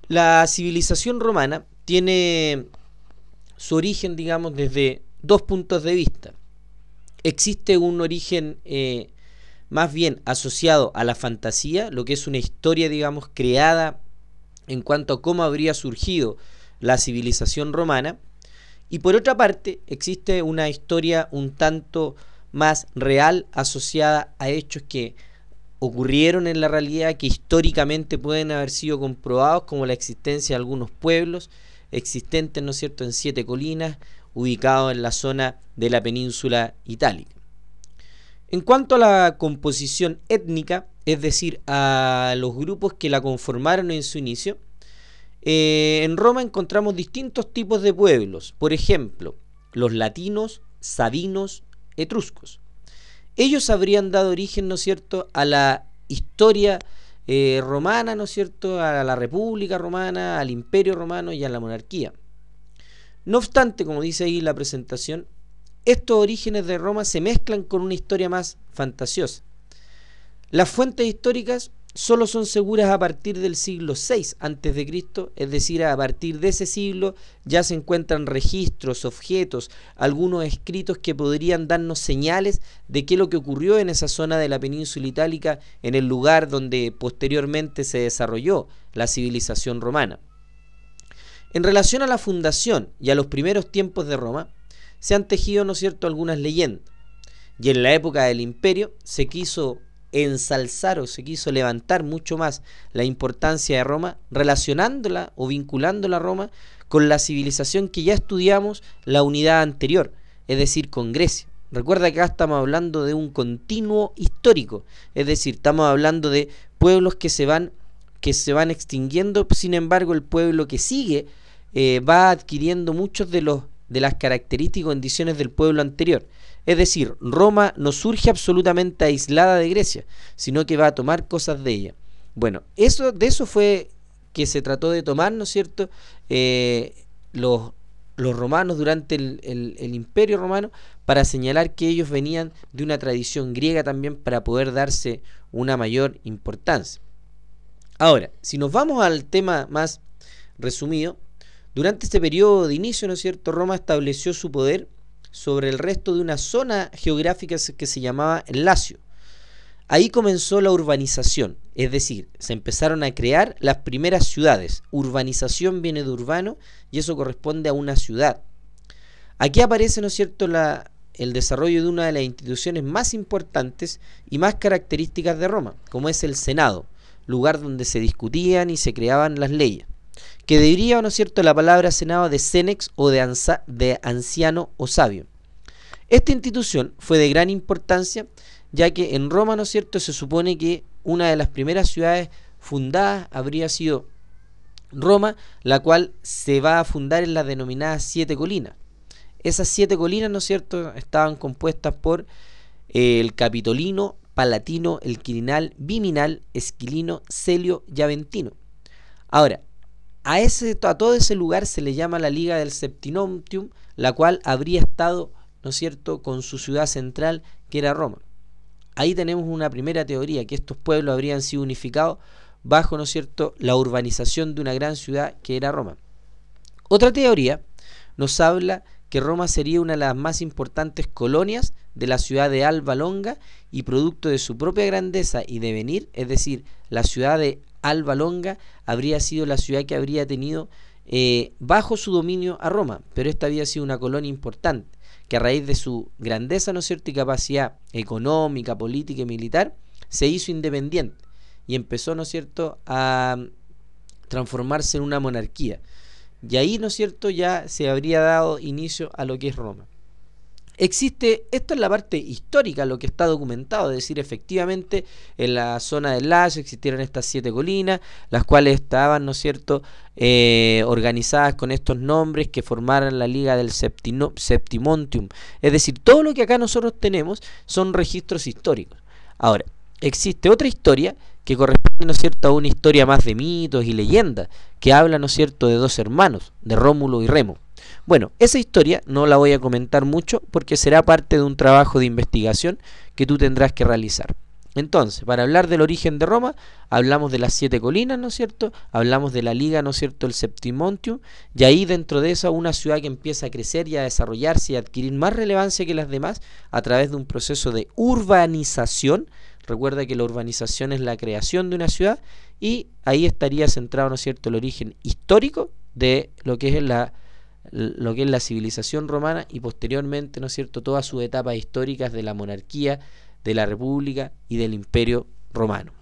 La civilización romana tiene su origen, digamos, desde dos puntos de vista. Existe un origen más bien asociado a la fantasía, lo que es una historia, digamos, creada en cuanto a cómo habría surgido la civilización romana. Y por otra parte, existe una historia un tanto más real asociada a hechos que ocurrieron en la realidad, que históricamente pueden haber sido comprobados, como la existencia de algunos pueblos existentes, ¿no es cierto?, en 7 colinas, ubicados en la zona de la península itálica. En cuanto a la composición étnica, es decir, a los grupos que la conformaron en su inicio, en Roma encontramos distintos tipos de pueblos. Por ejemplo, los latinos, sabinos, etruscos. Ellos habrían dado origen, ¿no es cierto?, a la historia romana, ¿no es cierto?, a la República Romana, al Imperio Romano y a la monarquía. No obstante, como dice ahí la presentación, estos orígenes de Roma se mezclan con una historia más fantasiosa. Las fuentes históricas solo son seguras a partir del siglo VI a.C., es decir, a partir de ese siglo ya se encuentran registros, objetos, algunos escritos que podrían darnos señales de qué es lo que ocurrió en esa zona de la península itálica, en el lugar donde posteriormente se desarrolló la civilización romana. En relación a la fundación y a los primeros tiempos de Roma, se han tejido, ¿no es cierto?, algunas leyendas. Y en la época del Imperio se quiso ensalzar o se quiso levantar mucho más la importancia de Roma, relacionándola o vinculándola a Roma con la civilización que ya estudiamos, la unidad anterior, es decir, con Grecia. Recuerda que acá estamos hablando de un continuo histórico, es decir, estamos hablando de pueblos que se van extinguiendo. Sin embargo, el pueblo que sigue va adquiriendo muchos de las características y condiciones del pueblo anterior. Es decir, Roma no surge absolutamente aislada de Grecia, sino que va a tomar cosas de ella. Bueno, de eso fue que se trató de tomar, ¿no es cierto?, los romanos durante el Imperio Romano, para señalar que ellos venían de una tradición griega también, para poder darse una mayor importancia. Ahora, si nos vamos al tema más resumido, durante este periodo de inicio, ¿no es cierto?, Roma estableció su poder sobre el resto de una zona geográfica que se llamaba el Lacio. Ahí comenzó la urbanización, es decir, se empezaron a crear las primeras ciudades. Urbanización viene de urbano y eso corresponde a una ciudad. Aquí aparece, ¿no es cierto?, el desarrollo de una de las instituciones más importantes y más características de Roma, como es el Senado, lugar donde se discutían y se creaban las leyes, que deriva, ¿no es cierto?, la palabra Senado de senex o de anciano o sabio. Esta institución fue de gran importancia, ya que en Roma, ¿no es cierto?, se supone que una de las primeras ciudades fundadas habría sido Roma, la cual se va a fundar en las denominadas 7 colinas. Esas 7 colinas, ¿no es cierto?, estaban compuestas por el Capitolino, Palatino, el Quirinal, Viminal, Esquilino, Celio y Aventino. Ahora, a todo ese lugar se le llama la Liga del Septimontium, la cual habría estado, ¿no es cierto?, con su ciudad central, que era Roma. Ahí tenemos una primera teoría, que estos pueblos habrían sido unificados bajo, ¿no es cierto?, la urbanización de una gran ciudad que era Roma. Otra teoría nos habla que Roma sería una de las más importantes colonias de la ciudad de Alba Longa, y producto de su propia grandeza y devenir, es decir, la ciudad de Alba Longa habría sido la ciudad que habría tenido bajo su dominio a Roma, pero esta había sido una colonia importante, que a raíz de su grandeza, ¿no es cierto?, y capacidad económica, política y militar, se hizo independiente y empezó, ¿no es cierto?, a transformarse en una monarquía. Y ahí, ¿no es cierto?, ya se habría dado inicio a lo que es Roma. Esto es la parte histórica, lo que está documentado, es decir, efectivamente en la zona del Lacio existieron estas 7 colinas, las cuales estaban, ¿no es cierto?, organizadas con estos nombres que formaran la Liga del Septimontium. Es decir, todo lo que acá nosotros tenemos son registros históricos. Ahora, existe otra historia que corresponde, ¿no es cierto?, a una historia más de mitos y leyendas, que habla, ¿no es cierto?, de 2 hermanos, de Rómulo y Remo. Bueno, esa historia no la voy a comentar mucho porque será parte de un trabajo de investigación que tú tendrás que realizar. Entonces, para hablar del origen de Roma, hablamos de las 7 colinas, ¿no es cierto? Hablamos de la liga, ¿no es cierto?, el Septimontium, y ahí dentro de esa una ciudad que empieza a crecer y a desarrollarse y a adquirir más relevancia que las demás a través de un proceso de urbanización. Recuerda que la urbanización es la creación de una ciudad, y ahí estaría centrado, ¿no es cierto?, el origen histórico de lo que es la civilización romana, y posteriormente, ¿no es cierto?, todas sus etapas históricas de la monarquía, de la república y del imperio romano.